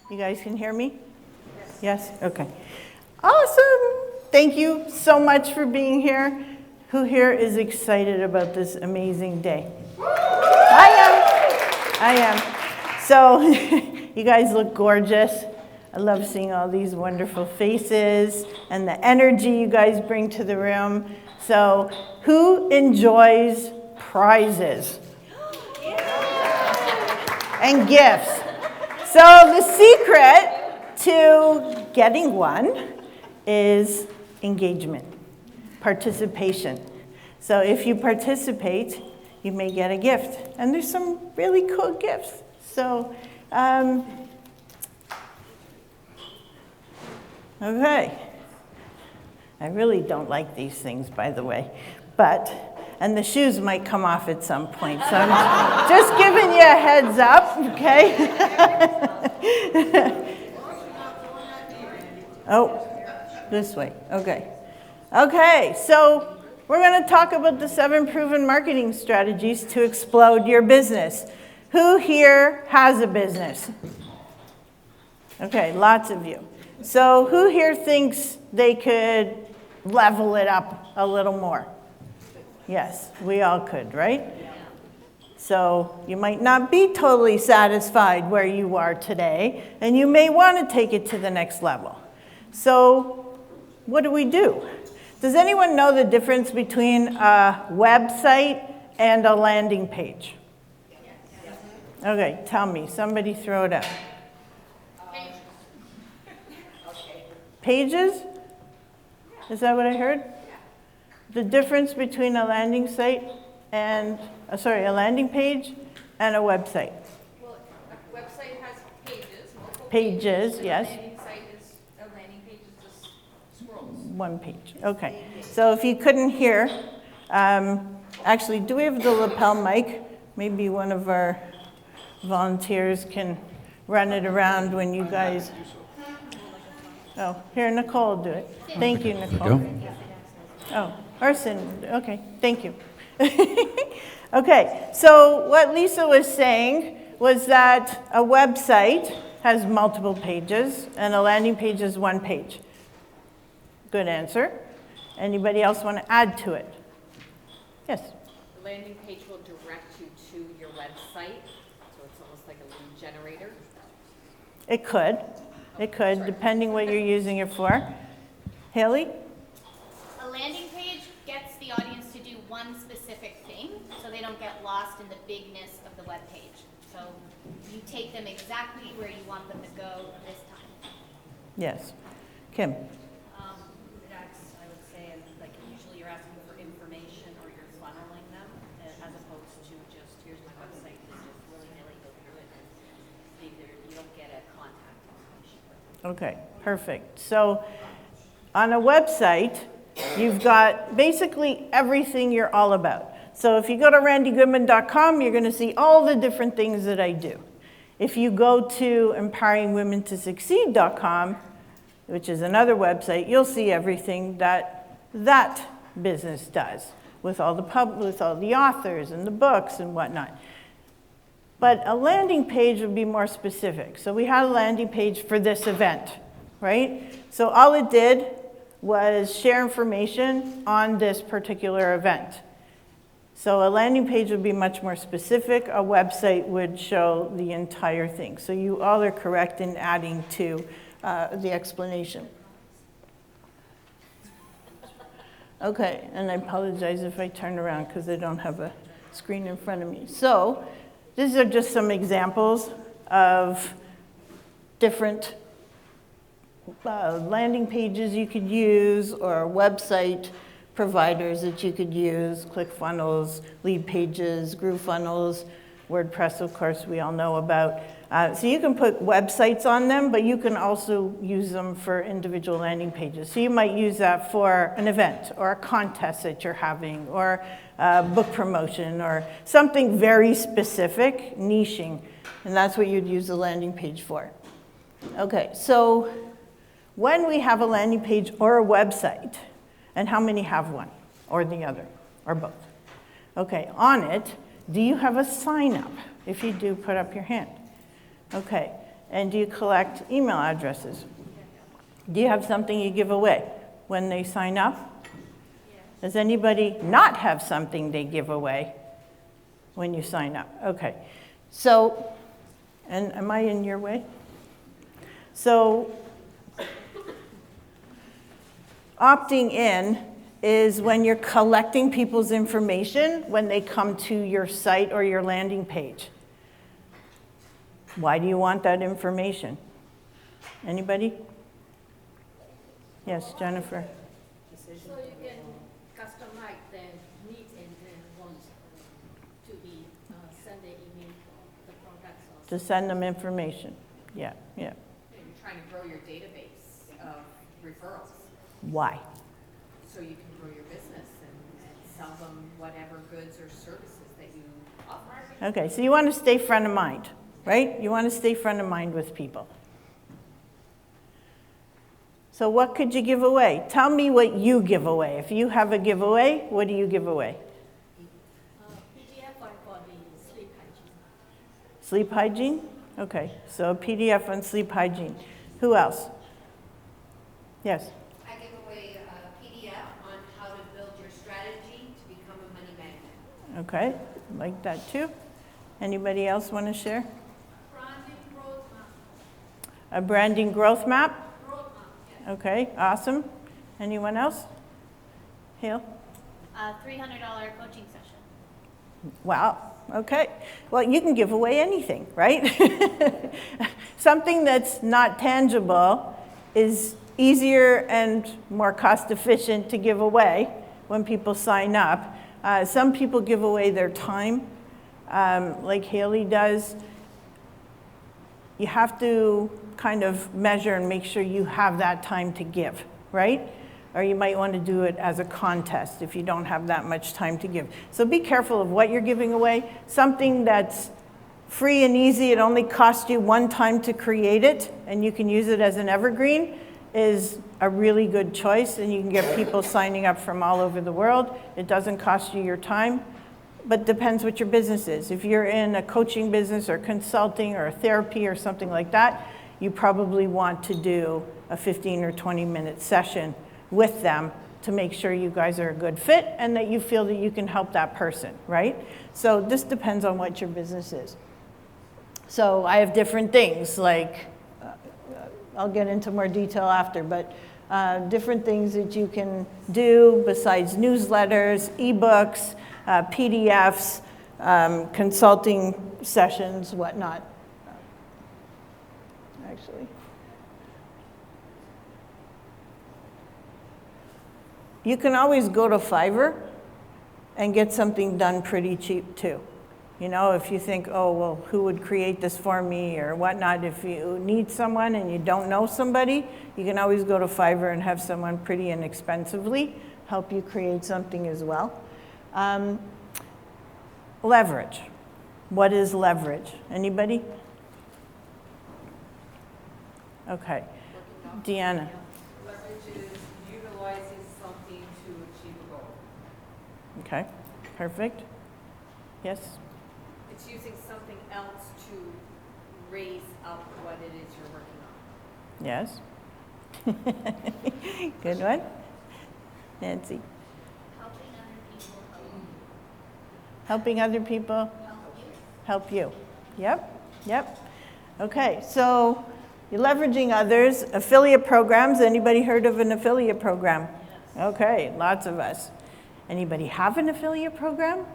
You guys can hear me? Yes? Okay. Awesome. Thank you so much for being here. Who here is excited about this amazing day? I am. So you guys look gorgeous. I love seeing all these wonderful faces and the energy you guys bring to the room. So who enjoys prizes? And gifts. So the secret to getting one is engagement, participation. So if you participate, you may get a gift. And there's some really cool gifts. So, okay. I really don't like these things, by the way. And the shoes might come off at some point. So I'm just giving you a heads up, okay? Oh, this way, okay. Okay, so we're going to talk about the 7 proven marketing strategies to explode your business. Who here has a business? Okay, lots of you. So who here thinks they could level it up a little more? Yes, we all could, right? So you might not be totally satisfied where you are today, and you may want to take it to the next level. So what do? Does anyone know the difference between a website and a landing page? Okay, tell me. Somebody throw it out. Pages? Is that what I heard? The difference between a landing site and, a landing page and a website? Well, a website has pages, multiple pages. Yes. A landing page is just scrolls. One page, okay. So if you couldn't hear, actually, do we have the lapel mic? Maybe one of our volunteers can run it around when you guys... Oh, here, Nicole will do it. Thank you, Nicole. Oh, Arson, okay, thank you. Okay, so what Lisa was saying was that a website has multiple pages and a landing page is one page. Good answer. Anybody else want to add to it? Yes? The landing page will direct you to your website, so it's almost like a lead generator. It could. It could, depending what you're using it for. Haley? A landing page gets the audience to do one specific thing, so they don't get lost in the bigness of the web page. So you take them exactly where you want them to go this time. Yes. Kim? That's, I would say, like usually you're asking for information or you're funneling them as opposed to just, here's my website, and just willy-nilly go through it and you don't get a contact information with them. Okay, perfect. So on a website, you've got basically everything you're all about. So if you go to randigoodman.com, you're going to see all the different things that I do. If you go to empoweringwomentosucceed.com, which is another website, you'll see everything that business does with all the authors and the books and whatnot. But a landing page would be more specific. So we had a landing page for this event, right? So all it did was share information on this particular event. So a landing page would be much more specific. A website would show the entire thing. So you all are correct in adding to the explanation. Okay, and I apologize if I turn around because I don't have a screen in front of me. So these are just some examples of different landing pages you could use or website providers that you could use, ClickFunnels, Leadpages, GrooveFunnels, WordPress, of course, we all know about. So you can put websites on them, but you can also use them for individual landing pages. So you might use that for an event or a contest that you're having or a book promotion or something very specific, niching, and that's what you'd use the landing page for. Okay, so when we have a landing page or a website, and how many have one or the other or both? Okay, on it, do you have a sign up? If you do, put up your hand. Okay, And do you collect email addresses? Do you have something you give away when they sign up? Does anybody not have something they give away when you sign up? Okay. So, and am I in your way? So, opting in is when you're collecting people's information when they come to your site or your landing page. Why do you want that information? Anybody? Yes, Jennifer. So you can customize the needs and wants to be send the email the products also. To send them information. Yeah. You're trying to grow your database of referrals, Why? so you can grow your business and sell them whatever goods or services that you offer. Okay, so you want to stay front of mind, right? You want to stay front of mind with people. So what could you give away? Tell me what you give away. If you have a giveaway, what do you give away? PDF for the sleep hygiene. Sleep hygiene? Okay, so a PDF on sleep hygiene. Who else? Yes? I give away a PDF on how to build your strategy to become a money magnet. Okay, like that too. Anybody else want to share? Branding growth map. A branding growth map? Growth map, yes. Okay, awesome. Anyone else? Hale? $300 coaching session. Wow, okay. Well, you can give away anything, right? Something that's not tangible is easier and more cost efficient to give away when people sign up. Some people give away their time, like Haley does. You have to kind of measure and make sure you have that time to give, right? Or you might want to do it as a contest if you don't have that much time to give. So be careful of what you're giving away. Something that's free and easy, it only costs you one time to create it, and you can use it as an evergreen, is a really good choice, and you can get people signing up from all over the world. It doesn't cost you your time, but depends what your business is. If you're in a coaching business or consulting or therapy or something like that, you probably want to do a 15 or 20-minute session with them to make sure you guys are a good fit and that you feel that you can help that person, right? So this depends on what your business is. So I have different things, like, I'll get into more detail after, but different things that you can do besides newsletters, ebooks, PDFs, consulting sessions, whatnot. Actually. You can always go to Fiverr and get something done pretty cheap too. You know, if you think, oh, well, who would create this for me or whatnot, if you need someone and you don't know somebody, you can always go to Fiverr and have someone pretty inexpensively help you create something as well. Leverage. What is leverage? Anybody? Okay. Deanna. Leverage is utilizing something to achieve a goal. Okay, perfect. Yes? It's using something else to raise up what it is you're working on. Yes? Good one. Nancy. Helping other people Helping other people help you. Yep. Okay, so you're leveraging others. Affiliate programs. Anybody heard of an affiliate program? Okay, lots of us. Anybody have an affiliate program?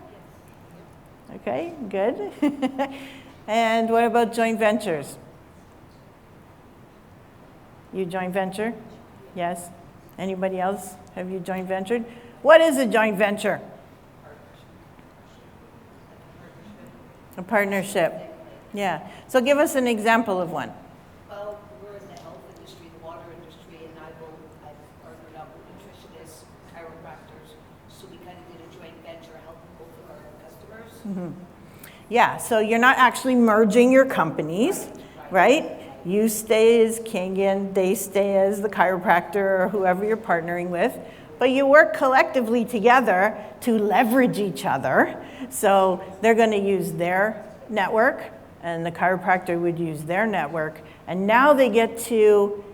Okay, good. And what about joint ventures? You joint venture? Yes. Anybody else? Have you joint ventured? What is a joint venture? A partnership. Yeah. So give us an example of one. Well, we're in the health industry, the water industry, and I've partnered up with nutritionists, chiropractors, so we kind of did a joint venture helping both of our customers. Yeah, so you're not actually merging your companies, right? You stay as Kangan, they stay as the chiropractor or whoever you're partnering with, but you work collectively together to leverage each other. So they're going to use their network and the chiropractor would use their network, and now they get to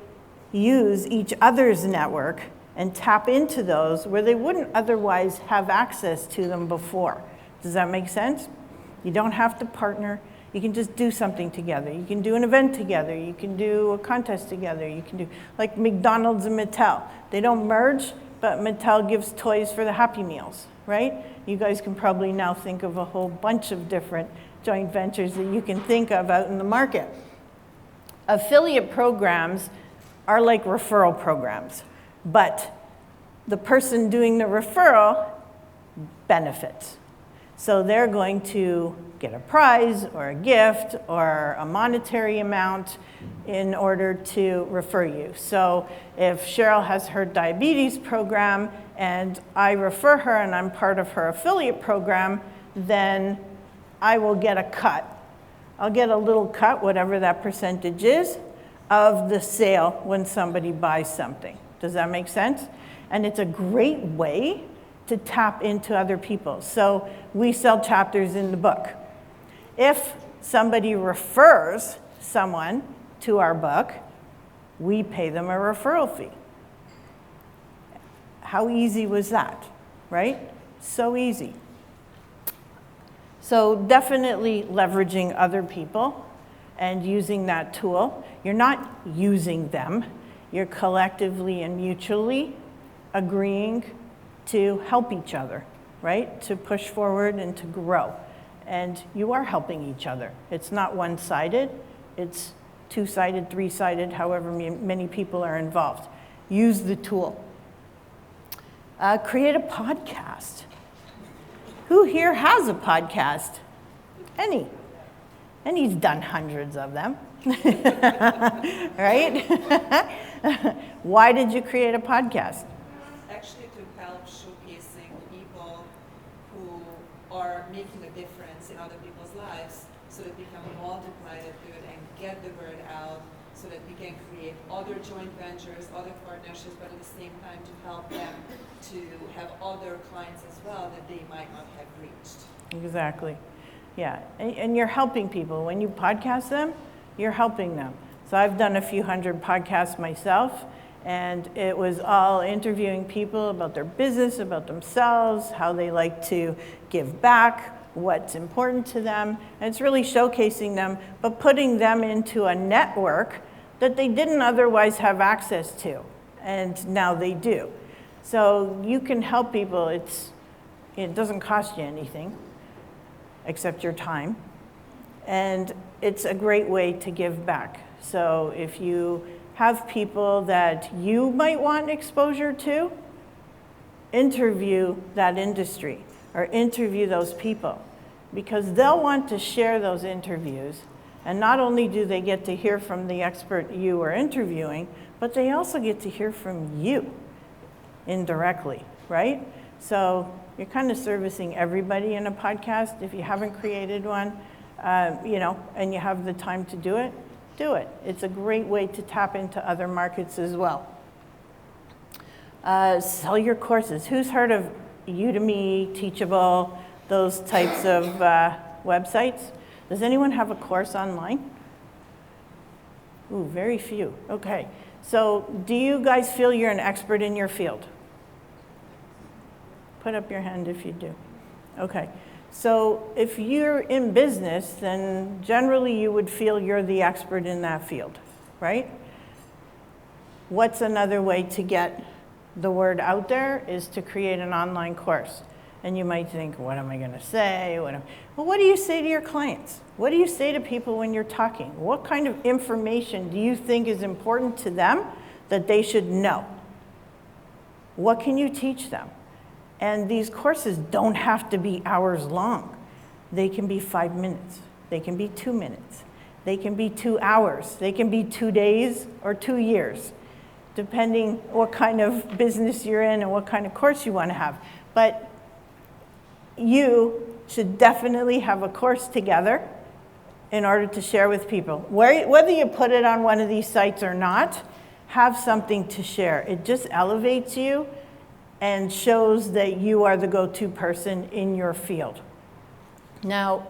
use each other's network and tap into those where they wouldn't otherwise have access to them before. Does that make sense? You don't have to partner. You can just do something together. You can do an event together. You can do a contest together. You can do, like McDonald's and Mattel. They don't merge, but Mattel gives toys for the Happy Meals, right? You guys can probably now think of a whole bunch of different joint ventures that you can think of out in the market. Affiliate programs are like referral programs, but the person doing the referral benefits. So they're going to get a prize or a gift or a monetary amount in order to refer you. So if Cheryl has her diabetes program and I refer her and I'm part of her affiliate program, then I will get a cut. I'll get a little cut, whatever that percentage is, of the sale when somebody buys something. Does that make sense? And it's a great way to tap into other people. So we sell chapters in the book. If somebody refers someone to our book, we pay them a referral fee. How easy was that, right? So easy. So definitely leveraging other people and using that tool. You're not using them. You're collectively and mutually agreeing to help each other, right? To push forward and to grow. And you are helping each other. It's not one-sided. It's two-sided, three-sided, however many people are involved. Use the tool. Create a podcast. Who here has a podcast? Any? And he's done hundreds of them, right? Why did you create a podcast? Actually, to help showcasing people who are making a difference in other people's lives so that we can multiply that good and get the word out so that we can create other joint ventures, other partnerships, but at the same time to help them to have other clients as well that they might not have reached. Exactly. Yeah, and you're helping people. When you podcast them, you're helping them. So I've done a few hundred podcasts myself, and it was all interviewing people about their business, about themselves, how they like to give back, what's important to them, and it's really showcasing them, but putting them into a network that they didn't otherwise have access to, and now they do. So you can help people. It doesn't cost you anything except your time, and it's a great way to give back. So if you have people that you might want exposure to, interview that industry or interview those people, because they'll want to share those interviews. And not only do they get to hear from the expert you are interviewing, but they also get to hear from you indirectly, right? So you're kind of servicing everybody in a podcast. If you haven't created one, and you have the time to do it, do it. It's a great way to tap into other markets as well. Sell your courses. Who's heard of Udemy, Teachable, those types of websites? Does anyone have a course online? Ooh, very few. Okay. So do you guys feel you're an expert in your field? Put up your hand if you do. Okay. So if you're in business, then generally you would feel you're the expert in that field, right? What's another way to get the word out there is to create an online course. And you might think, what am I going to say? Well, what do you say to your clients? What do you say to people when you're talking? What kind of information do you think is important to them that they should know? What can you teach them? And these courses don't have to be hours long. They can be 5 minutes. They can be 2 minutes. They can be 2 hours. They can be 2 days or 2 years, depending what kind of business you're in and what kind of course you want to have. But you should definitely have a course together in order to share with people. Whether you put it on one of these sites or not, have something to share. It just elevates you and shows that you are the go-to person in your field. Now,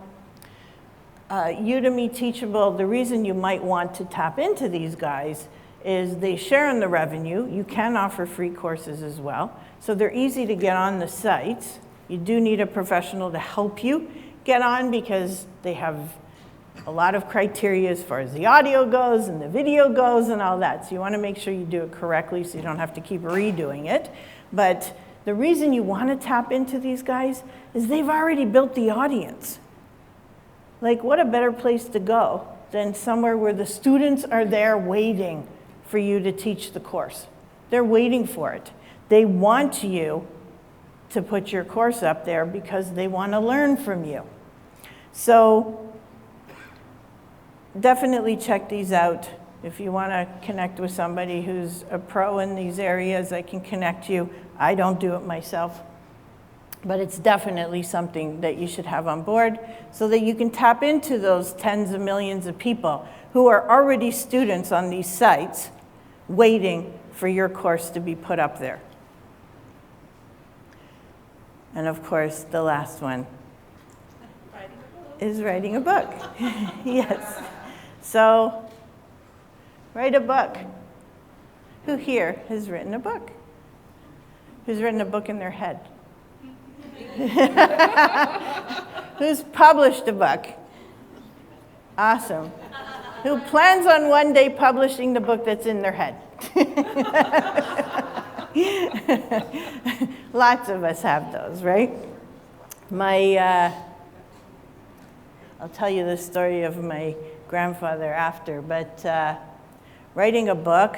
Udemy, Teachable, the reason you might want to tap into these guys is they share in the revenue. You can offer free courses as well. So they're easy to get on the sites. You do need a professional to help you get on because they have a lot of criteria as far as the audio goes and the video goes and all that. So you want to make sure you do it correctly so you don't have to keep redoing it. But the reason you want to tap into these guys is they've already built the audience. Like, what a better place to go than somewhere where the students are there waiting for you to teach the course. They're waiting for it. They want you to put your course up there because they want to learn from you. So definitely check these out. If you want to connect with somebody who's a pro in these areas, I can connect you. I don't do it myself. But it's definitely something that you should have on board so that you can tap into those tens of millions of people who are already students on these sites waiting for your course to be put up there. And of course, the last one is writing a book. Yes. So, write a book. Who here has written a book? Who's written a book in their head? Who's published a book? Awesome. Who plans on one day publishing the book that's in their head? Lots of us have those, right? I'll tell you the story of my grandfather after, but writing a book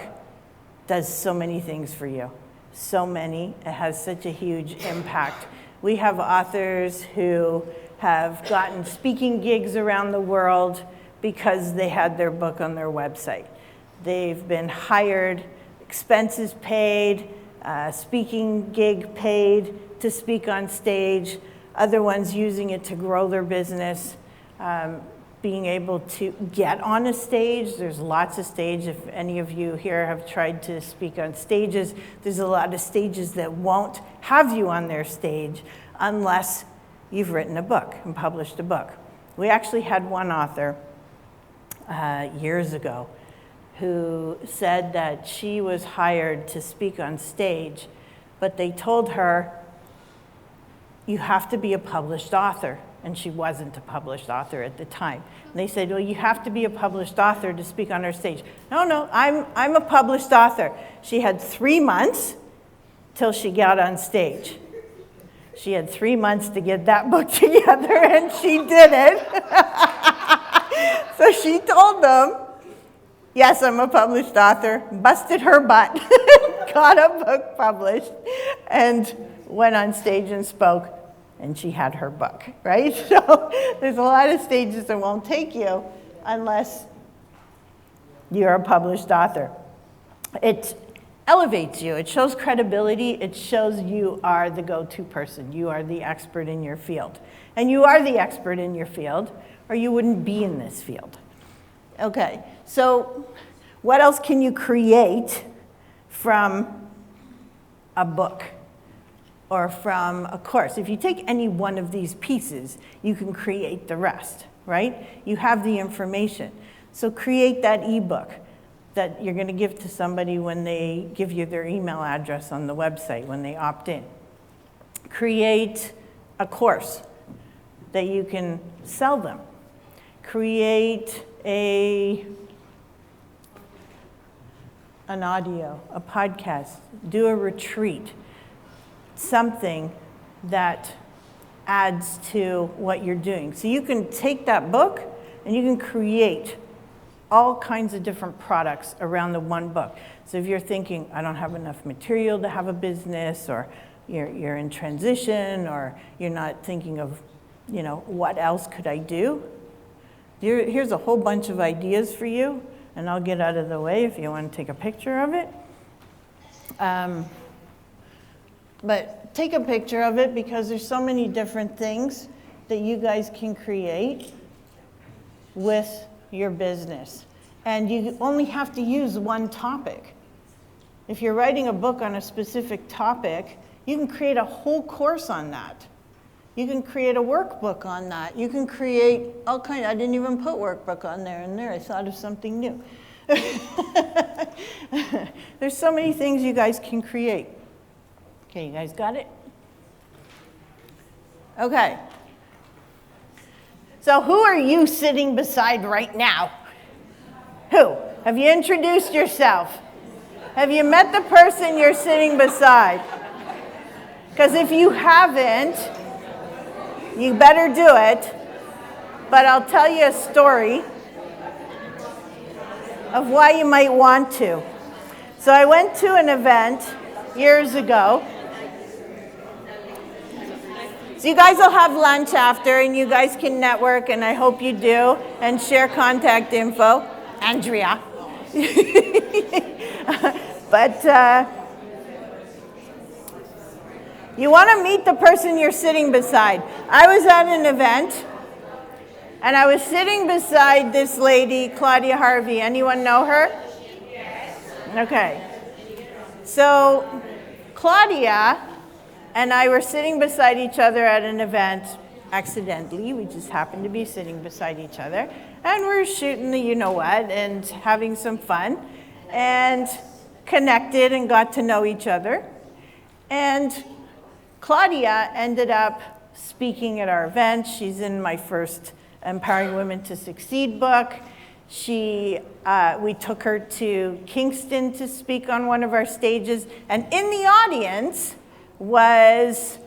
does so many things for you. So many. It has such a huge impact. We have authors who have gotten speaking gigs around the world because they had their book on their website. They've been hired, expenses paid, speaking gig paid to speak on stage, other ones using it to grow their business, being able to get on a stage. There's lots of stage. If any of you here have tried to speak on stages, there's a lot of stages that won't have you on their stage unless you've written a book and published a book. We actually had one author years ago who said that she was hired to speak on stage, but they told her, you have to be a published author. And she wasn't a published author at the time. And they said, well, you have to be a published author to speak on our stage. No, I'm a published author. She had 3 months till she got on stage. She had 3 months to get that book together, and she did it. So she told them, yes, I'm a published author, busted her butt, got a book published, and went on stage and spoke. And she had her book, right? So there's a lot of stages that won't take you unless you're a published author. It elevates you. It shows credibility. It shows you are the go-to person. You are the expert in your field. And you are the expert in your field, or you wouldn't be in this field. Okay, so what else can you create from a book? Or from a course. If you take any one of these pieces, you can create the rest, right? You have the information. So create that ebook that you're going to give to somebody when they give you their email address on the website, when they opt in. Create a course that you can sell them. Create an audio, a podcast, do a retreat. Something that adds to what you're doing. So you can take that book and you can create all kinds of different products around the one book. So if you're thinking, I don't have enough material to have a business, or you're in transition, or you're not thinking of, what else could I do? Here's a whole bunch of ideas for you, and I'll get out of the way if you want to take a picture of it. But take a picture of it because there's so many different things that you guys can create with your business. And you only have to use one topic. If you're writing a book on a specific topic, you can create a whole course on that. You can create a workbook on that. You can create all kinds. I didn't even put workbook on there and there. I thought of something new. There's so many things you guys can create. Okay, you guys got it? Okay. So who are you sitting beside right now? Who? Have you introduced yourself? Have you met the person you're sitting beside? Because if you haven't, you better do it. But I'll tell you a story of why you might want to. So I went to an event years ago. So you guys will have lunch after, and you guys can network, and I hope you do, and share contact info. Andrea. But you want to meet the person you're sitting beside. I was at an event, and I was sitting beside this lady, Claudia Harvey. Anyone know her? Okay. So Claudia and I were sitting beside each other at an event accidentally. We just happened to be sitting beside each other. And we're shooting the you-know-what and having some fun. And connected and got to know each other. And Claudia ended up speaking at our event. She's in my first Empowering Women to Succeed book. We took her to Kingston to speak on one of our stages. And in the audience was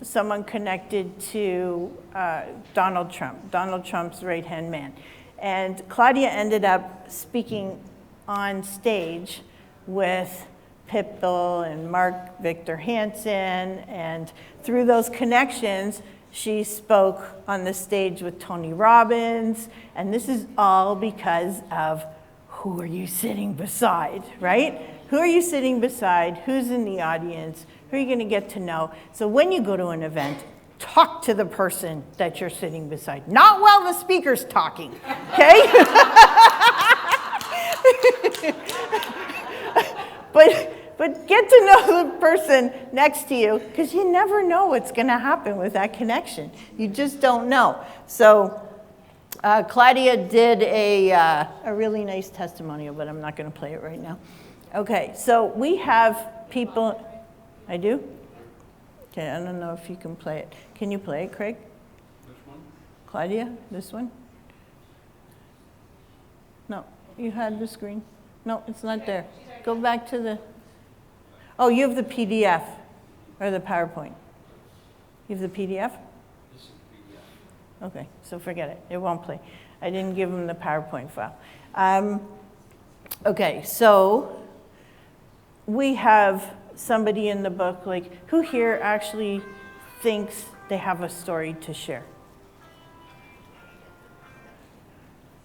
someone connected to Donald Trump's right-hand man. And Claudia ended up speaking on stage with Pitbull and Mark Victor Hansen, and through those connections, she spoke on the stage with Tony Robbins, and this is all because of who are you sitting beside, right? Who are you sitting beside? Who's in the audience? Who are you going to get to know? So when you go to an event, talk to the person that you're sitting beside. Not while the speaker's talking, okay? But get to know the person next to you, because you never know what's going to happen with that connection. You just don't know. So Claudia did a really nice testimonial, but I'm not going to play it right now. Okay, so we have people. I do? Okay, I don't know if you can play it. Can you play it, Craig? Which one? Claudia, this one? No, you had the screen. No, it's not there. Go back to the... Oh, you have the PDF or the PowerPoint. You have the PDF? This is PDF. Okay, so forget it. It won't play. I didn't give him the PowerPoint file. Okay, so we have somebody in the book, like, who here actually thinks they have a story to share?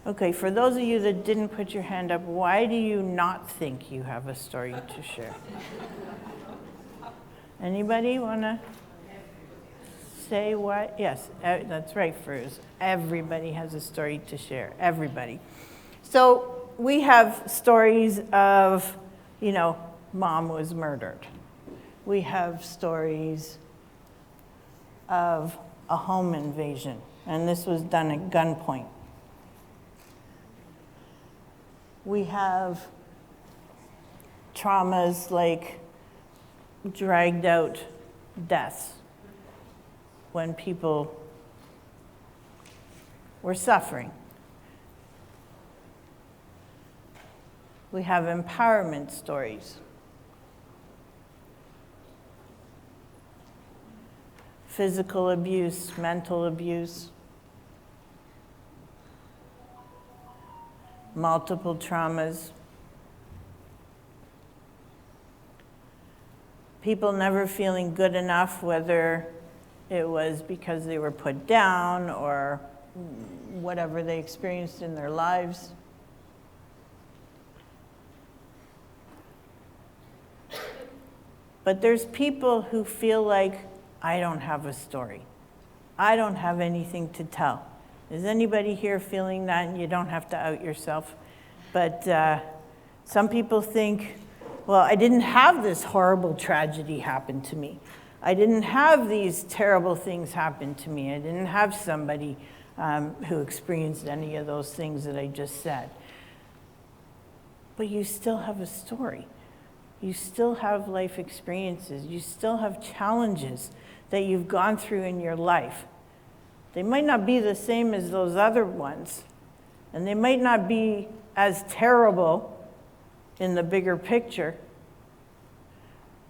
Okay, for those of you that didn't put your hand up, why do you not think you have a story to share? Anybody want to say what? Yes, that's right, Fruz. Everybody has a story to share, everybody. So we have stories of, mom was murdered. We have stories of a home invasion, and this was done at gunpoint. We have traumas like dragged out deaths when people were suffering. We have empowerment stories. Physical abuse, mental abuse, multiple traumas. People never feeling good enough, whether it was because they were put down or whatever they experienced in their lives. But there's people who feel like, I don't have a story. I don't have anything to tell. Is anybody here feeling that? And you don't have to out yourself. But some people think, well, I didn't have this horrible tragedy happen to me. I didn't have these terrible things happen to me. I didn't have somebody who experienced any of those things that I just said. But you still have a story. You still have life experiences. You still have challenges that you've gone through in your life. They might not be the same as those other ones, and they might not be as terrible in the bigger picture,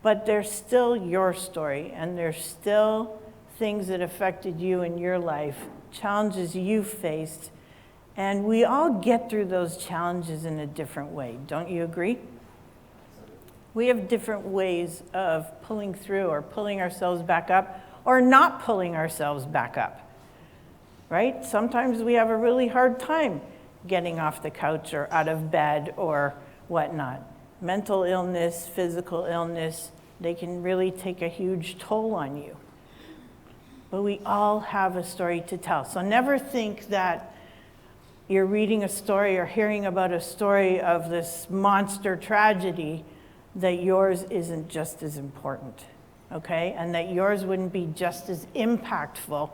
but they're still your story, and they're still things that affected you in your life, challenges you faced, and we all get through those challenges in a different way. Don't you agree? We have different ways of pulling through or pulling ourselves back up or not pulling ourselves back up, right? Sometimes we have a really hard time getting off the couch or out of bed or whatnot. Mental illness, physical illness, they can really take a huge toll on you. But we all have a story to tell. So never think that you're reading a story or hearing about a story of this monster tragedy that yours isn't just as important, okay? And that yours wouldn't be just as impactful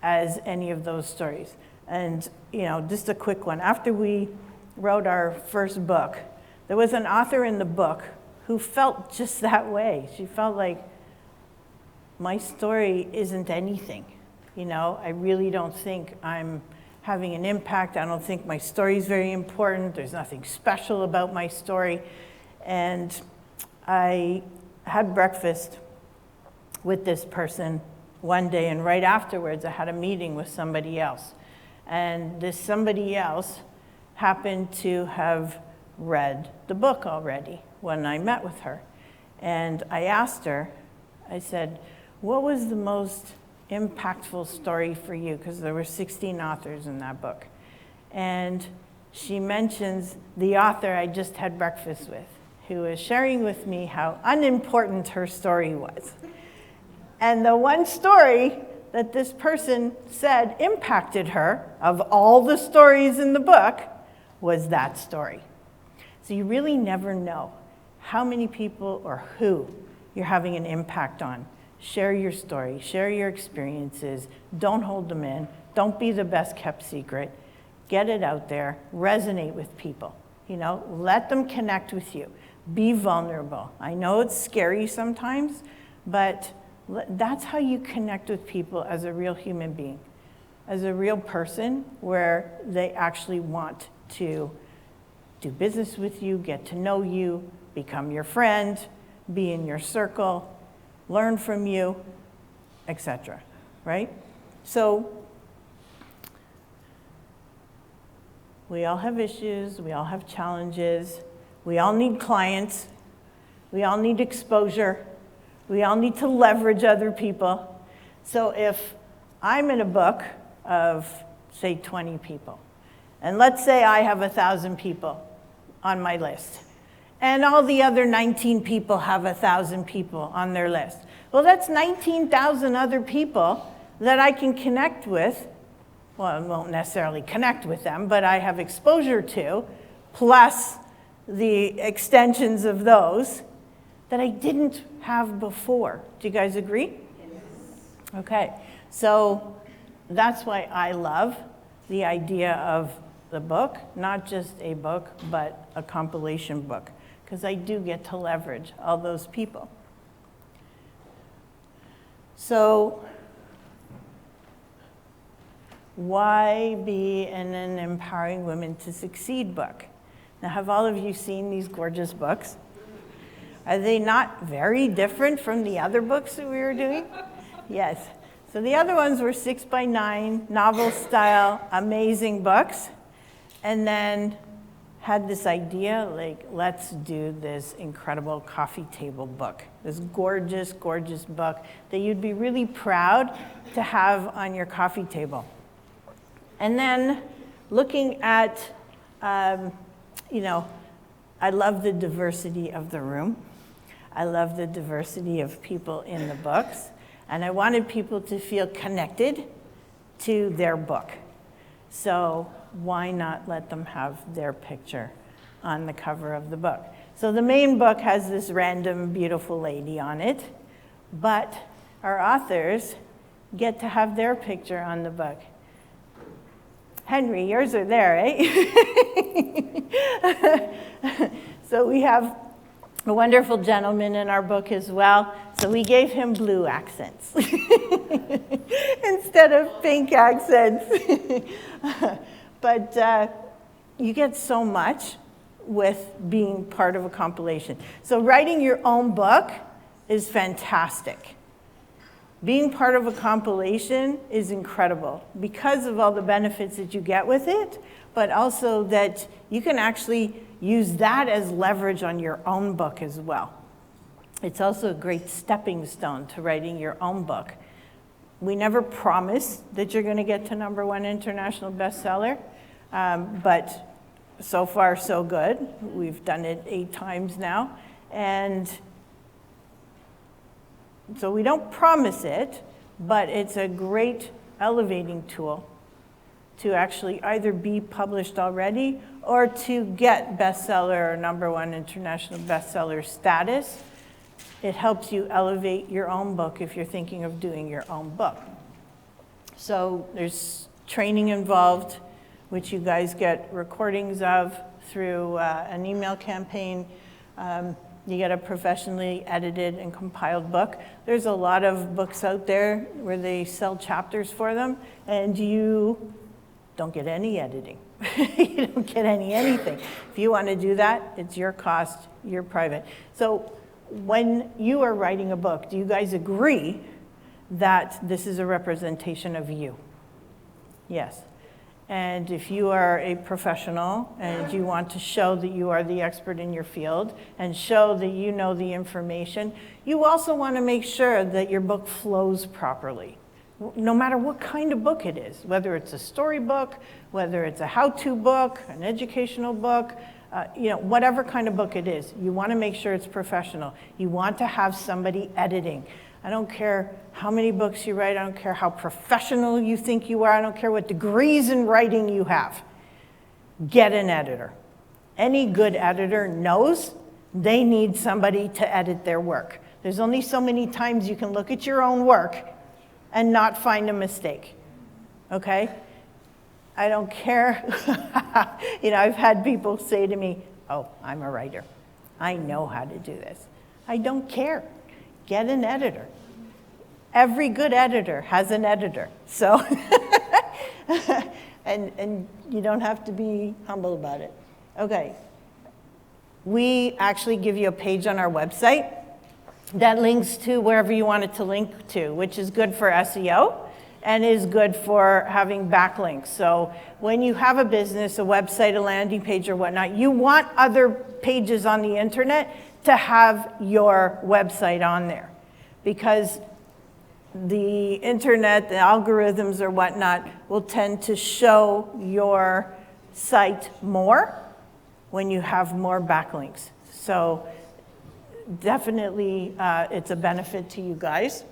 as any of those stories. And, you know, just a quick one. After we wrote our first book, there was an author in the book who felt just that way. She felt like, my story isn't anything. You know, I really don't think I'm having an impact. I don't think my story is very important. There's nothing special about my story. And I had breakfast with this person one day, and right afterwards I had a meeting with somebody else. And this somebody else happened to have read the book already when I met with her. And I asked her, I said, what was the most impactful story for you? Because there were 16 authors in that book. And she mentions the author I just had breakfast with, who was sharing with me how unimportant her story was. And the one story that this person said impacted her, of all the stories in the book, was that story. So you really never know how many people or who you're having an impact on. Share your story, share your experiences, don't hold them in, don't be the best kept secret. Get it out there, resonate with people, you know, let them connect with you. Be vulnerable. I know it's scary sometimes, but that's how you connect with people as a real human being, as a real person where they actually want to do business with you, get to know you, become your friend, be in your circle, learn from you, etc., right? So we all have issues, we all have challenges, we all need clients, we all need exposure, we all need to leverage other people. So if I'm in a book of, say, 20 people, and let's say I have 1,000 people on my list, and all the other 19 people have 1,000 people on their list. Well, that's 19,000 other people that I can connect with. Well, I won't necessarily connect with them, but I have exposure to, plus the extensions of those that I didn't have before. Do you guys agree? Yes. Okay, so that's why I love the idea of the book, not just a book, but a compilation book, because I do get to leverage all those people. So why be in an Empowering Women to Succeed book? Now, have all of you seen these gorgeous books? Are they not very different from the other books that we were doing? Yes. So the other ones were 6x9, novel style, amazing books. And then had this idea, like, let's do this incredible coffee table book, this gorgeous, gorgeous book that you'd be really proud to have on your coffee table. And then looking at, you know, I love the diversity of the room. I love the diversity of people in the books. And I wanted people to feel connected to their book. So why not let them have their picture on the cover of the book? So the main book has this random beautiful lady on it, but our authors get to have their picture on the book. Henry, yours are there, eh? So we have a wonderful gentleman in our book as well. So we gave him blue accents instead of pink accents. But you get so much with being part of a compilation. So writing your own book is fantastic. Being part of a compilation is incredible because of all the benefits that you get with it, but also that you can actually use that as leverage on your own book as well. It's also a great stepping stone to writing your own book. We never promise that you're going to get to #1 international bestseller, but so far so good. We've done it 8 times now, and so we don't promise it, but it's a great elevating tool to actually either be published already or to get bestseller or #1 international bestseller status. It helps you elevate your own book if you're thinking of doing your own book. So there's training involved, which you guys get recordings of through an email campaign. You get a professionally edited and compiled book. There's a lot of books out there where they sell chapters for them, and you don't get any editing. You don't get anything. If you want to do that, it's your cost, you're private. So when you are writing a book, do you guys agree that this is a representation of you? Yes. And if you are a professional and you want to show that you are the expert in your field and show that you know the information, you also want to make sure that your book flows properly. No matter what kind of book it is, whether it's a storybook, whether it's a how-to book, an educational book, whatever kind of book it is, you want to make sure it's professional. You want to have somebody editing. I don't care how many books you write. I don't care how professional you think you are. I don't care what degrees in writing you have. Get an editor. Any good editor knows they need somebody to edit their work. There's only so many times you can look at your own work and not find a mistake, okay? I don't care. I've had people say to me, oh, I'm a writer. I know how to do this. I don't care. Get an editor. Every good editor has an editor. So, and you don't have to be humble about it. Okay. We actually give you a page on our website that links to wherever you want it to link to, which is good for SEO and is good for having backlinks. So when you have a business, a website, a landing page or whatnot, you want other pages on the internet to have your website on there, because the internet, the algorithms or whatnot will tend to show your site more when you have more backlinks. So definitely it's a benefit to you guys.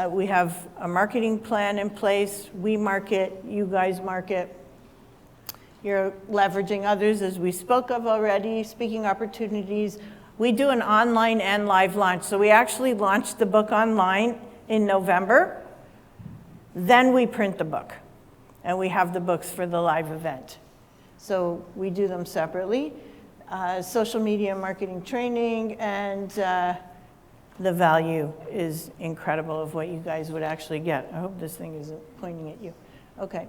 We have a marketing plan in place. We market, you guys market. You're leveraging others, as we spoke of already, speaking opportunities. We do an online and live launch. So we actually launched the book online in November. Then we print the book. And we have the books for the live event. So we do them separately. Social media marketing training, and the value is incredible of what you guys would actually get. I hope this thing isn't pointing at you. Okay,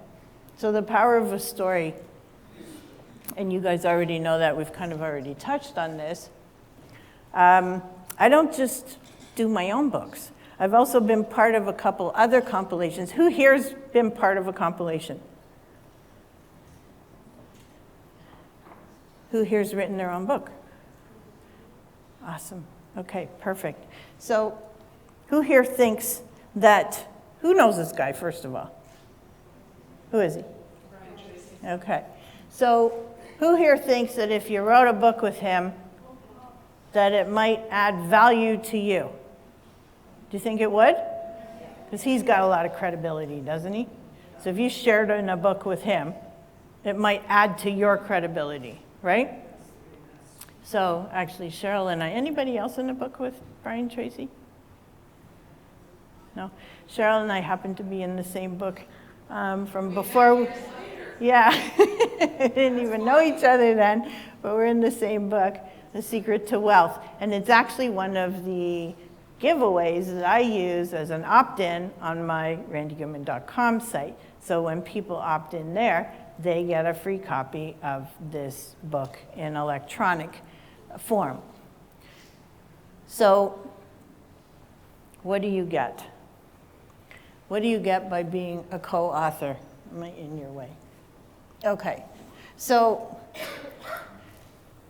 so the power of a story, and you guys already know that, we've kind of already touched on this. I don't just do my own books. I've also been part of a couple other compilations. Who here's been part of a compilation? Who here's written their own book? Awesome. Okay, perfect. So who here thinks that, who knows this guy, first of all? Who is he? Okay. So who here thinks that if you wrote a book with him, that it might add value to you? Do you think it would? Because he's got a lot of credibility, doesn't he? So if you shared in a book with him, it might add to your credibility, right? So actually, Cheryl and I, anybody else in the book with Brian Tracy? No. Cheryl and I happen to be in the same book from before. Yeah, we didn't even know each other then, but we're in the same book, The Secret to Wealth. And it's actually one of the giveaways that I use as an opt-in on my randigoodman.com site. So when people opt in there, they get a free copy of this book in electronic form. So what do you get? What do you get by being a co-author? Am I in your way? Okay, so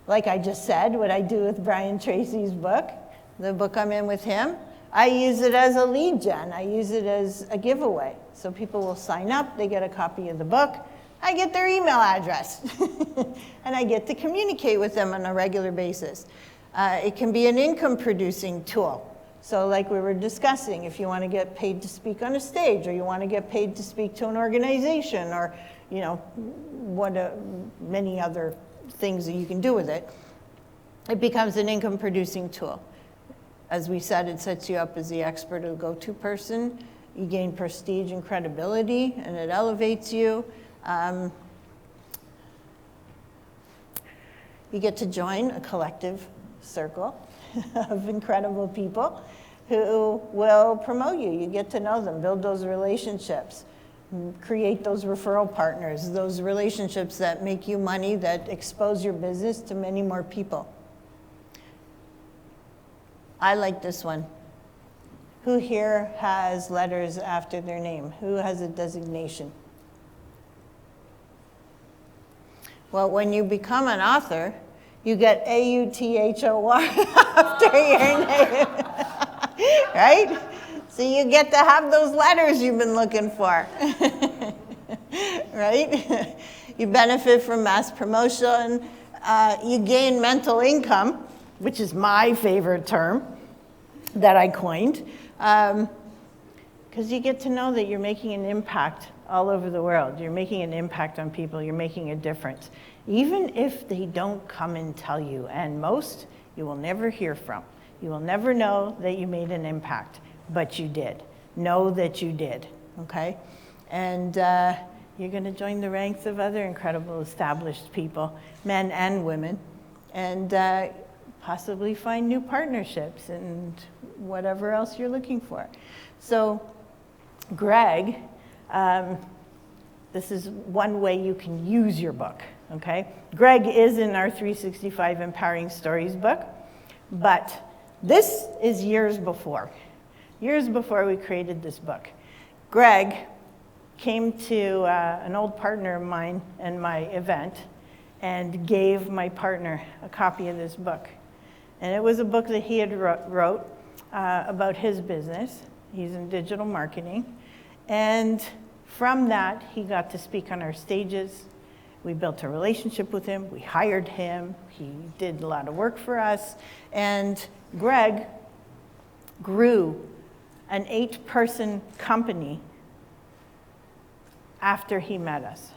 like I just said, what I do with Brian Tracy's book, the book I'm in with him, I use it as a lead gen. I use it as a giveaway. So people will sign up, they get a copy of the book, I get their email address, and I get to communicate with them on a regular basis. It can be an income producing tool. So like we were discussing, if you want to get paid to speak on a stage, or you want to get paid to speak to an organization, or you know, many other things that you can do with it, it becomes an income producing tool. As we said, it sets you up as the expert or go-to person. You gain prestige and credibility, and it elevates you. You get to join a collective circle of incredible people who will promote you. You get to know them, build those relationships, create those referral partners, those relationships that make you money, that expose your business to many more people. I like this one. Who here has letters after their name? Who has a designation? Well, when you become an author, you get AUTHOR after your name, right? So you get to have those letters you've been looking for, right? You benefit from mass promotion. You gain mental income, which is my favorite term that I coined, because you get to know that you're making an impact all over the world. You're making an impact on people. You're making a difference. Even if they don't come and tell you, and most you will never hear from. You will never know that you made an impact, but you did. Know that you did, okay? And you're going to join the ranks of other incredible established people, men and women, and possibly find new partnerships and whatever else you're looking for. So Greg, this is one way you can use your book, okay? Greg is in our 365 Empowering Stories book, but this is years before we created this book. Greg came to an old partner of mine in my event and gave my partner a copy of this book. And it was a book that he had wrote about his business. He's in digital marketing. And from that, he got to speak on our stages. We built a relationship with him. We hired him. He did a lot of work for us. And Greg grew an 8-person company after he met us.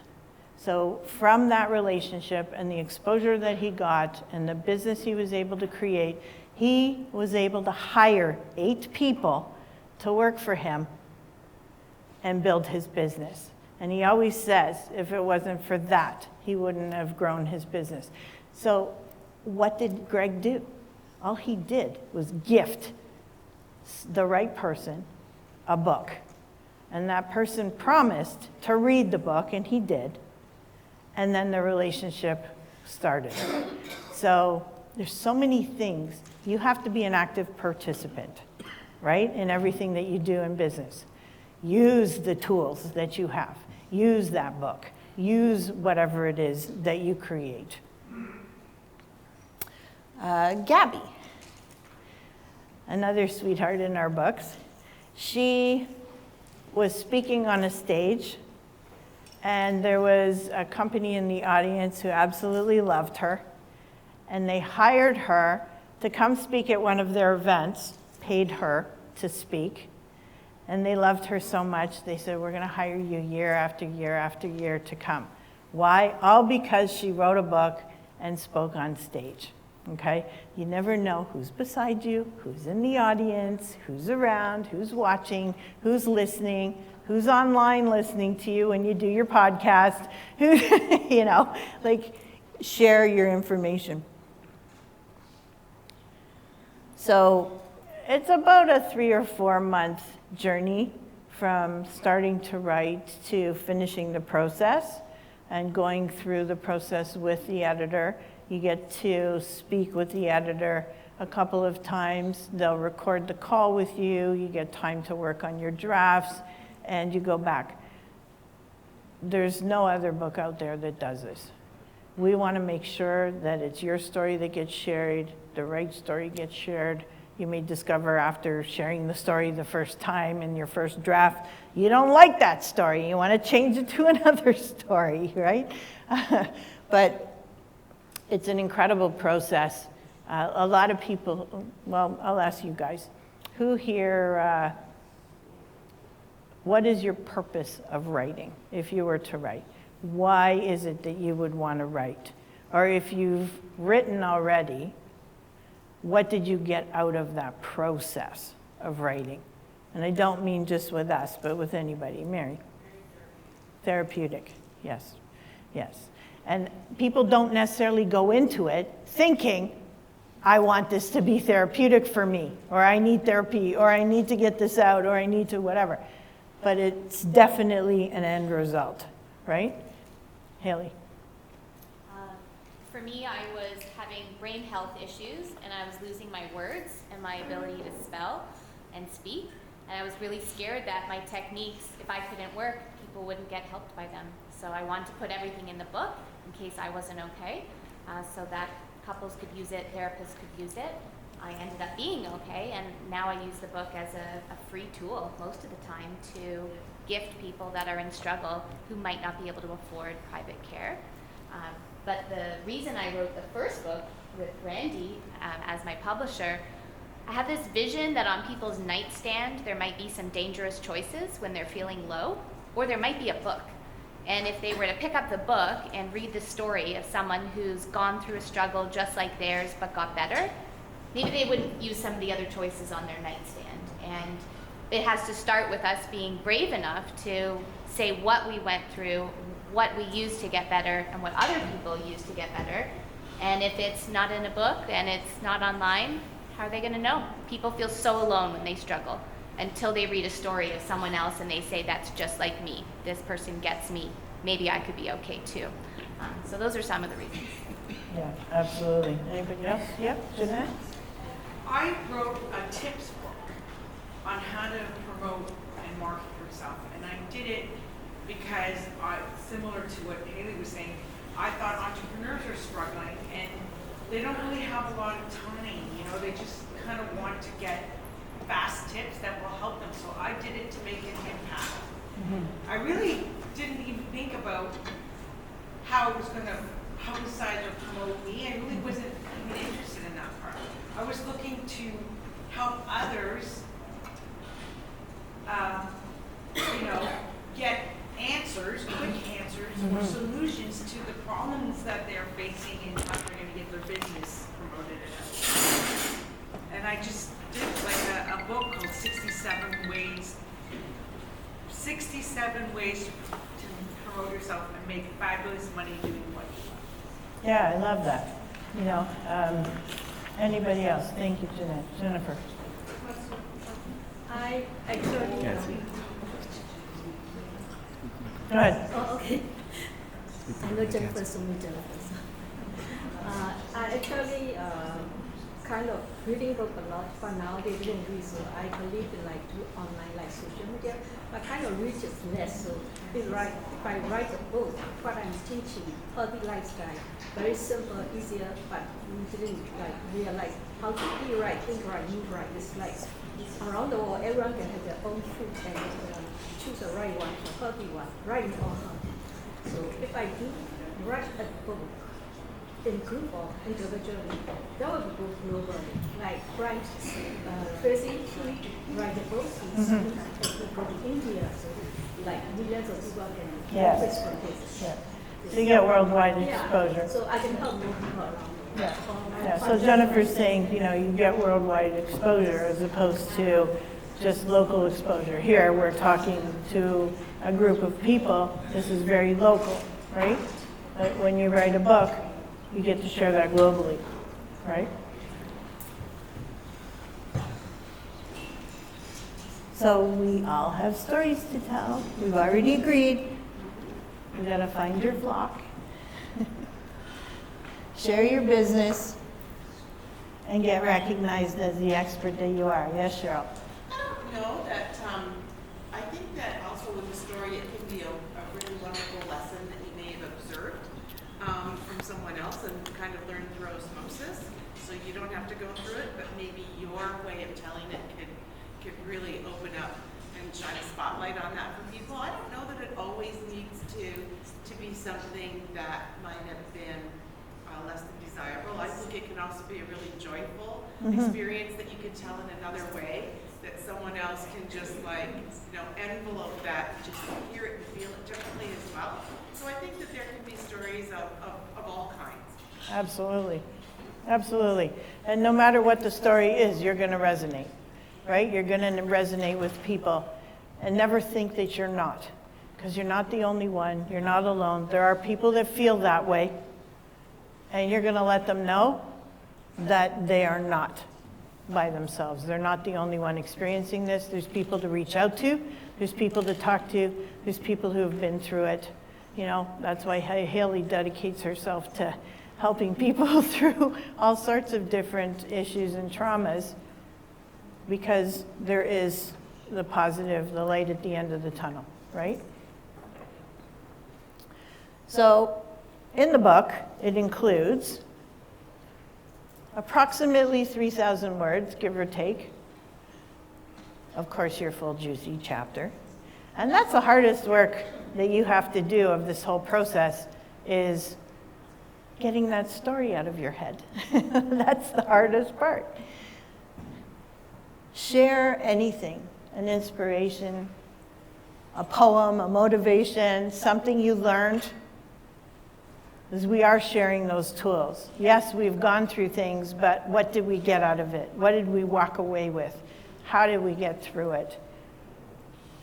So from that relationship and the exposure that he got and the business he was able to create, he was able to hire 8 people to work for him and build his business. And he always says, if it wasn't for that, he wouldn't have grown his business. So what did Greg do? All he did was gift the right person a book. And that person promised to read the book, and he did. And then the relationship started. So there's so many things. You have to be an active participant, right, in everything that you do in business. Use the tools that you have. Use that book. Use whatever it is that you create. Gabby, another sweetheart in our books. She was speaking on a stage, and there was a company in the audience who absolutely loved her, and they hired her to come speak at one of their events, paid her to speak, and they loved her so much, they said, we're going to hire you year after year after year to come. Why? All because she wrote a book and spoke on stage. okay? You never know who's beside you, who's in the audience, who's around, who's watching, who's listening, who's online listening to you when you do your podcast, who, like, share your information. So it's about a 3 or 4 month journey from starting to write to finishing the process and going through the process with the editor. You get to speak with the editor a couple of times. They'll record the call with you. You get time to work on your drafts, and you go back. There's no other book out there that does this. We want to make sure that it's your story that gets shared, the right story gets shared. You may discover after sharing the story the first time in your first draft, you don't like that story. You want to change it to another story, right? But it's an incredible process. A lot of people, well, I'll ask you guys, who here, what is your purpose of writing, if you were to write? Why is it that you would want to write? Or if you've written already, what did you get out of that process of writing? And I don't mean just with us, but with anybody. Mary? Therapeutic, yes, yes. And people don't necessarily go into it thinking, I want this to be therapeutic for me, or I need therapy, or I need to get this out, or I need to whatever. But it's definitely an end result, right? Haley? For me, I was having brain health issues, and I was losing my words and my ability to spell and speak. And I was really scared that my techniques, if I couldn't work, people wouldn't get helped by them. So I wanted to put everything in the book in case I wasn't okay, so that couples could use it, therapists could use it. I ended up being okay, and now I use the book as a free tool most of the time to gift people that are in struggle who might not be able to afford private care. But the reason I wrote the first book with Randi as my publisher, I have this vision that on people's nightstand there might be some dangerous choices when they're feeling low, or there might be a book. And if they were to pick up the book and read the story of someone who's gone through a struggle just like theirs but got better, maybe they wouldn't use some of the other choices on their nightstand. And it has to start with us being brave enough to say what we went through, what we used to get better, and what other people used to get better. And if it's not in a book and it's not online, how are they going to know? People feel so alone when they struggle until they read a story of someone else and they say, that's just like me. This person gets me. Maybe I could be okay too. So those are some of the reasons. Yeah, absolutely. Anybody else? Yep, Jeanette? I wrote a tips book on how to promote and market yourself. And I did it because, similar to what Haley was saying, I thought entrepreneurs are struggling and they don't really have a lot of time. They just kind of want to get fast tips that will help them. So I did it to make an impact. Mm-hmm. I really didn't even think about how it was going to publicize or promote me. I really wasn't even interested in that part. I was looking to help others, get answers, quick answers, mm-hmm. or solutions to the problems that they're facing and how they're going to get their business promoted. And I just did like a book called 67 Ways to promote yourself and make fabulous money doing what you love. Yeah, I love that. Anybody else? Thank you, Jeanette. Jennifer. I actually. Go ahead. Oh, okay. I know Jennifer, so me Jennifer. I actually kind of reading book a lot, but now they didn't read, so I believe in like do online like social media, but kind of reach is less. So if I write a book, what I'm teaching, healthy lifestyle, very simple, easier, but we didn't like realize how to eat right, think right, move right. It's like around the world, everyone can have their own food and choose the right one, the healthy one, right in all health. So if I do write a book in group or individually, that would go globally. Like Tracy write a book, and go to India, so like millions of people can benefit from this. Yeah. So you get worldwide exposure. So I can help more people around the world. Yeah. Yeah, so Jennifer's saying, you know, you get worldwide exposure as opposed to just local exposure. Here, we're talking to a group of people. This is very local, right? But when you write a book, you get to share that globally, right? So we all have stories to tell. We've already agreed. You gotta find your flock. Share your business and get recognized as the expert that you are. Yes, Cheryl? No, that, I think that also with the story, it can be a really wonderful lesson that you may have observed from someone else and kind of learn through osmosis. So you don't have to go through it, but maybe your way of telling it could really open up and shine a spotlight on that for people. I don't know that it always needs to be something that might have been less than desirable. I think it can also be a really joyful experience that you could tell in another way, that someone else can just like, you know, envelope that, just hear it and feel it differently as well. So I think that there can be stories of all kinds. Absolutely. Absolutely. And no matter what the story is, you're going to resonate, right? You're going to resonate with people. And never think that you're not, because you're not the only one. You're not alone. There are people that feel that way. And you're going to let them know that they are not by themselves. They're not the only one experiencing this. There's people to reach out to. There's people to talk to. There's people who have been through it. You know, that's why Haley dedicates herself to helping people through all sorts of different issues and traumas, because there is the positive, the light at the end of the tunnel, right? So, in the book, it includes approximately 3,000 words, give or take. Of course, your full juicy chapter. And that's the hardest work that you have to do of this whole process, is getting that story out of your head. That's the hardest part. Share anything, an inspiration, a poem, a motivation, something you learned. Because we are sharing those tools. Yes, we've gone through things, but what did we get out of it? What did we walk away with? How did we get through it?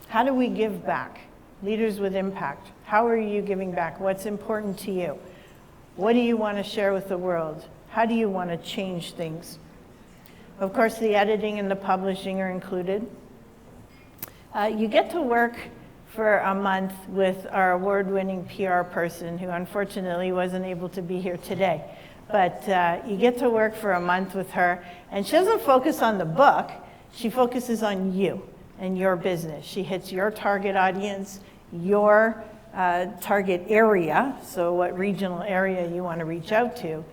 How do we give back? Leaders with impact. How are you giving back? What's important to you? What do you want to share with the world? How do you want to change things? Of course, the editing and the publishing are included. You get to work for a month with our award-winning PR person, who unfortunately wasn't able to be here today. But you get to work for a month with her, and she doesn't focus on the book, she focuses on you and your business. She hits your target audience, your target area, so what regional area you want to reach out to,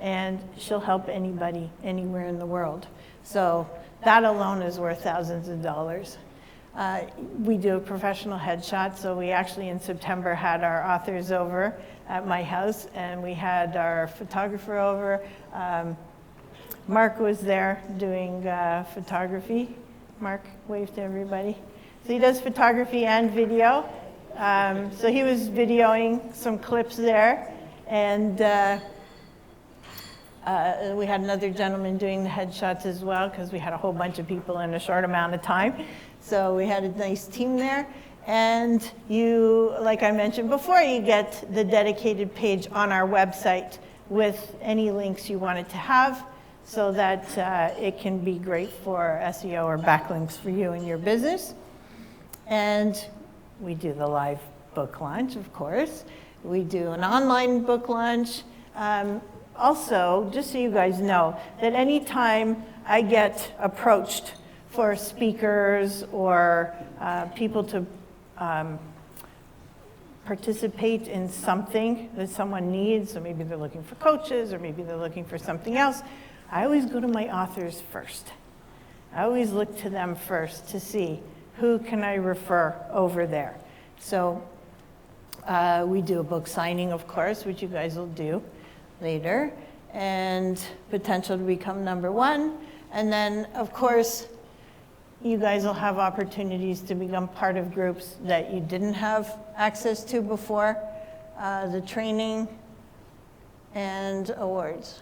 and she'll help anybody anywhere in the world. So that alone is worth thousands of dollars. We do a professional headshot, so we actually in September had our authors over at my house, and we had our photographer over. Mark was there doing photography. Mark, wave to everybody. So he does photography and video. So he was videoing some clips there, and we had another gentleman doing the headshots as well, because we had a whole bunch of people in a short amount of time. So we had a nice team there. And you, like I mentioned before, you get the dedicated page on our website with any links you wanted to have, so that it can be great for SEO or backlinks for you and your business. And we do the live book launch, of course. We do an online book launch. Also, just so you guys know, that anytime I get approached for speakers or people to participate in something that someone needs, so maybe they're looking for coaches, or maybe they're looking for something else, I always go to my authors first. I always look to them first to see who can I refer over there. So we do a book signing, of course, which you guys will do later, and potential to become #1. And then, of course, you guys will have opportunities to become part of groups that you didn't have access to before, the training and awards.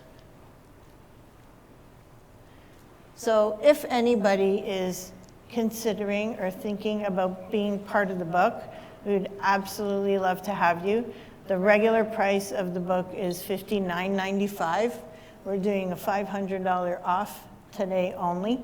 So if anybody is considering or thinking about being part of the book, we would absolutely love to have you. The regular price of the book is $59.95. We're doing a $500 off today only.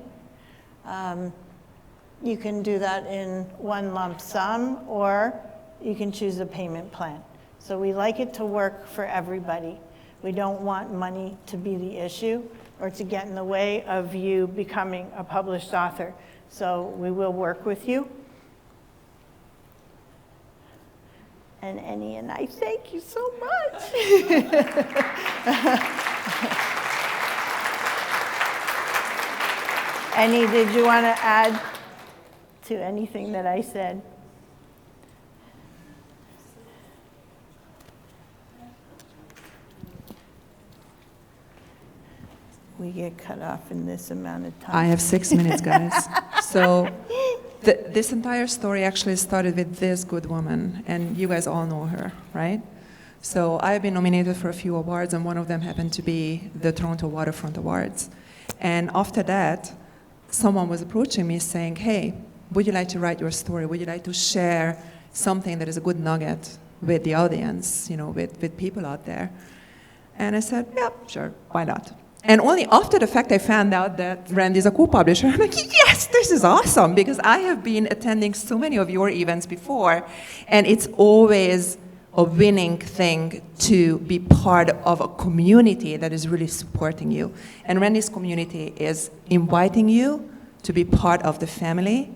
You can do that in one lump sum, or you can choose a payment plan. So we like it to work for everybody. We don't want money to be the issue or to get in the way of you becoming a published author. So we will work with you. And Annie and I thank you so much. Annie, did you want to add to anything that I said? We get cut off in this amount of time. I have 6 minutes, guys. So this entire story actually started with this good woman, and you guys all know her, right? So I've been nominated for a few awards, and one of them happened to be the Toronto Waterfront Awards. And after that, someone was approaching me saying, hey, would you like to write your story? Would you like to share something that is a good nugget with the audience, you know, with people out there? And I said, yeah, sure, why not? And only after the fact I found out that Randi is a co-publisher. I'm like, yes, this is awesome, because I have been attending so many of your events before, and it's always a winning thing to be part of a community that is really supporting you. And Randi's community is inviting you to be part of the family,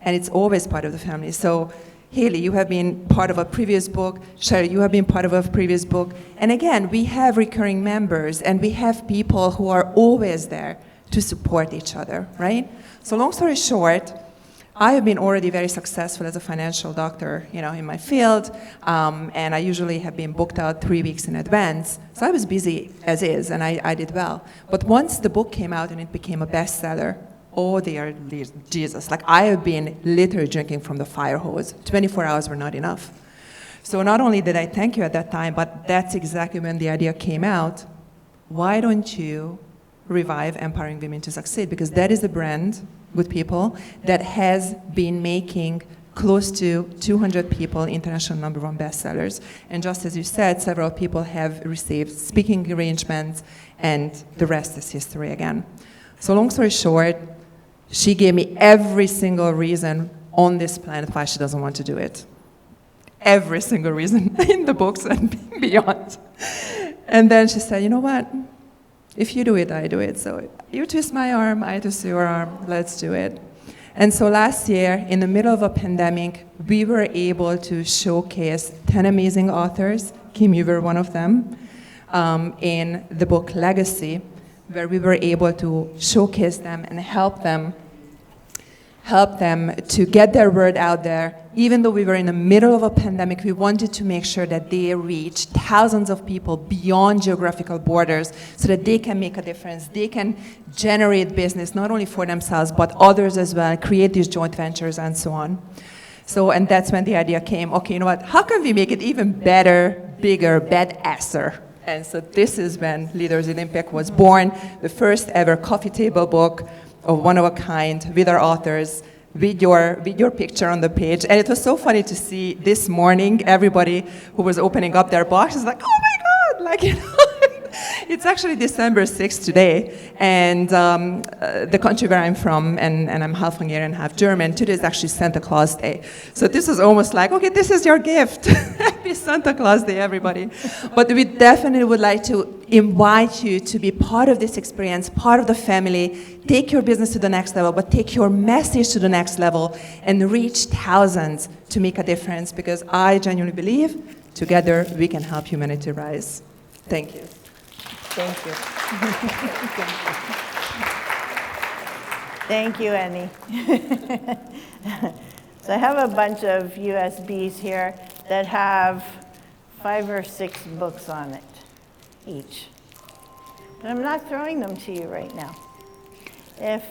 and it's always part of the family. So Haley, you have been part of a previous book. Sherry, you have been part of a previous book. And again, we have recurring members, and we have people who are always there to support each other, right? So long story short, I have been already very successful as a financial doctor, you know, in my field, and I usually have been booked out 3 weeks in advance. So I was busy as is, and I did well. But once the book came out and it became a bestseller, oh dear Jesus, like I have been literally drinking from the fire hose. 24 hours were not enough. So not only did I thank you at that time, but that's exactly when the idea came out. Why don't you revive Empowering Women to Succeed? Because that is a brand, good people, that has been making close to 200 people international #1 bestsellers. And just as you said, several people have received speaking arrangements, and the rest is history again. So long story short, she gave me every single reason on this planet why she doesn't want to do it. Every single reason in the books and beyond. And then she said, you know what? If you do it, I do it. So you twist my arm, I twist your arm, let's do it. And so last year, in the middle of a pandemic, we were able to showcase 10 amazing authors. Kim, you were one of them, in the book Legacy, where we were able to showcase them and help them to get their word out there. Even though we were in the middle of a pandemic, we wanted to make sure that they reach thousands of people beyond geographical borders so that they can make a difference. They can generate business, not only for themselves, but others as well, create these joint ventures and so on. So, and that's when the idea came, okay, you know what, how can we make it even better, bigger, badasser? And so this is when Leaders in Impact was born, the first ever coffee table book of one of a kind with our authors, with your picture on the page. And it was so funny to see this morning, everybody who was opening up their box is like, oh my God, like, you know. It's actually December 6th today, and the country where I'm from, and I'm half Hungarian, half German, today is actually Santa Claus Day. So this is almost like, okay, this is your gift. Happy Santa Claus Day, everybody. But we definitely would like to invite you to be part of this experience, part of the family, take your business to the next level, but take your message to the next level and reach thousands to make a difference, because I genuinely believe together we can help humanity rise. Thank you. Thank you. Thank you, Annie. So I have a bunch of USBs here that have 5 or 6 books on it, each. But I'm not throwing them to you right now. If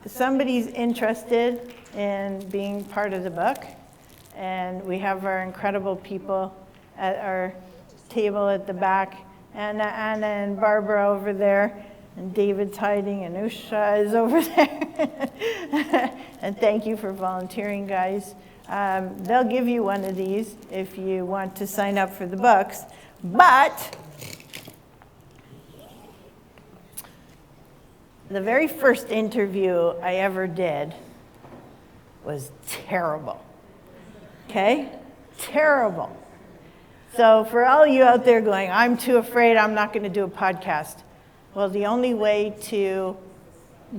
somebody's interested in being part of the book, and we have our incredible people at our table at the back, Anna and Barbara over there, And David's hiding, and Usha is over there. And thank you for volunteering, guys. They'll give you one of these if you want to sign up for the books. But the very first interview I ever did was terrible. Okay? Terrible. So for all you out there going, I'm too afraid, I'm not going to do a podcast. Well, the only way to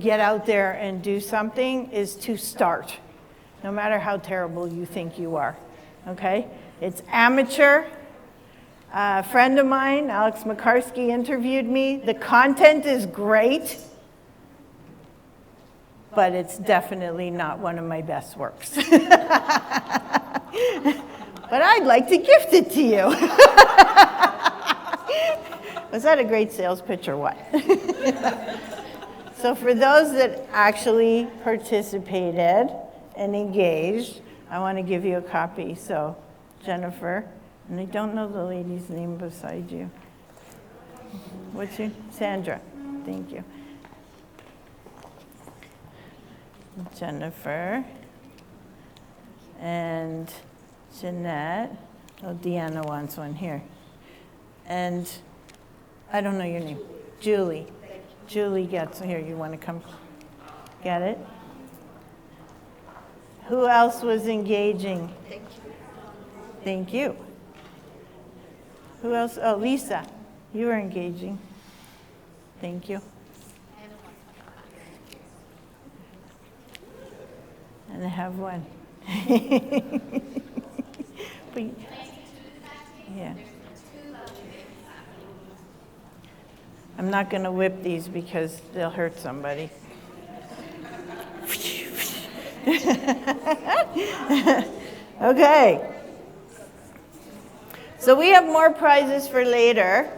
get out there and do something is to start, no matter how terrible you think you are. Okay? It's amateur. A friend of mine, Alex Makarsky, interviewed me. The content is great, but it's definitely not one of my best works. But I'd like to gift it to you. Was that a great sales pitch or what? So for those that actually participated and engaged, I want to give you a copy. So Jennifer, and I don't know the lady's name beside you. What's your? Sandra. Thank you. Jennifer and Jeanette. Oh, Deanna wants one here. And I don't know your name. Julie. Julie gets here. You want to come get it? Who else was engaging? Thank you. Thank you. Who else? Oh, Lisa. You were engaging. Thank you. And I have one. But, yeah. I'm not going to whip these because they'll hurt somebody. Okay. So we have more prizes for later.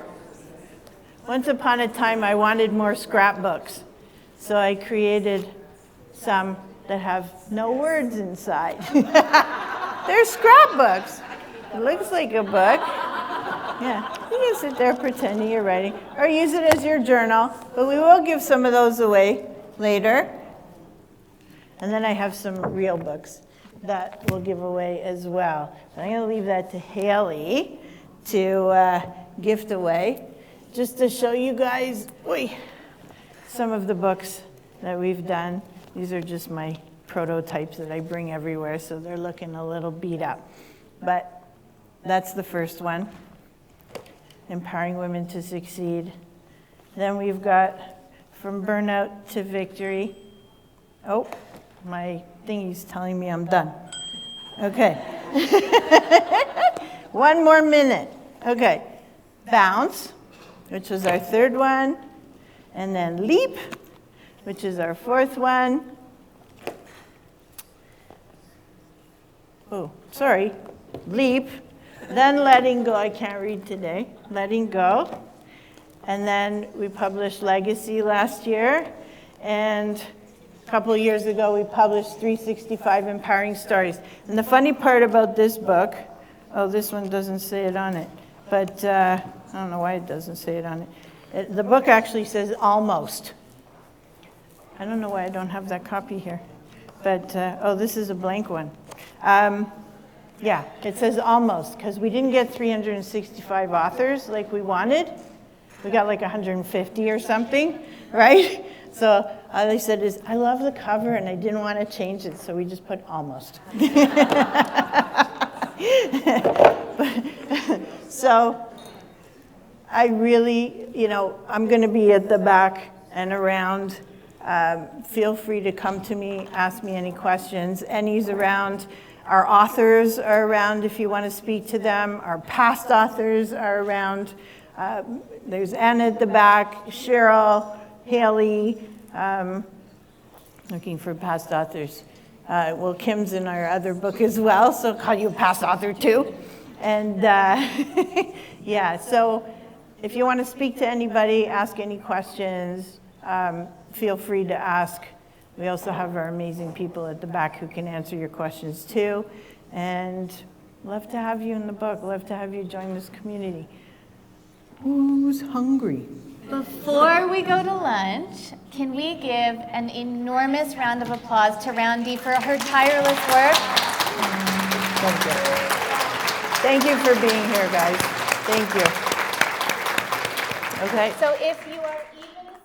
Once upon a time, I wanted more scrapbooks. So I created some that have no words inside. They're scrapbooks. It looks like a book. Yeah, you can sit there pretending you're writing, or use it as your journal, but we will give some of those away later. And then I have some real books that we'll give away as well. But I'm going to leave that to Haley to gift away, just to show you guys some of the books that we've done. These are just my prototypes that I bring everywhere, so they're looking a little beat up. But that's the first one, Empowering Women to Succeed. Then we've got From Burnout to Victory. Oh, my thingy's telling me I'm done. Okay. One more minute. Okay. Bounce, which was our third one. And then Leap, which is our fourth one. Oh, sorry. Leap. Then Letting Go. I can't read today. Letting Go. And then we published Legacy last year. And a couple of years ago, we published 365 Empowering Stories. And the funny part about this book, oh, this one doesn't say it on it. But I don't know why it doesn't say it on it. The book actually says almost. I don't know why I don't have that copy here. But, oh, this is a blank one. Yeah, it says almost, because we didn't get 365 authors like we wanted. We got like 150 or something, right? So all they said is, I love the cover, and I didn't want to change it, so we just put almost. So I really, I'm going to be at the back and around. Feel free to come to me, ask me any questions. Annie's around. Our authors are around if you want to speak to them. Our past authors are around. There's Anna at the back, Cheryl, Haley, looking for past authors. Well, Kim's in our other book as well, so I'll call you a past author too. And yeah, so if you want to speak to anybody, ask any questions, feel free to ask. We also have our amazing people at the back who can answer your questions too. And love to have you in the book. Love to have you join this community. Who's hungry? Before we go to lunch, can we give an enormous round of applause to Randi for her tireless work? Thank you. Thank you for being here, guys. Thank you. Okay. So if you are even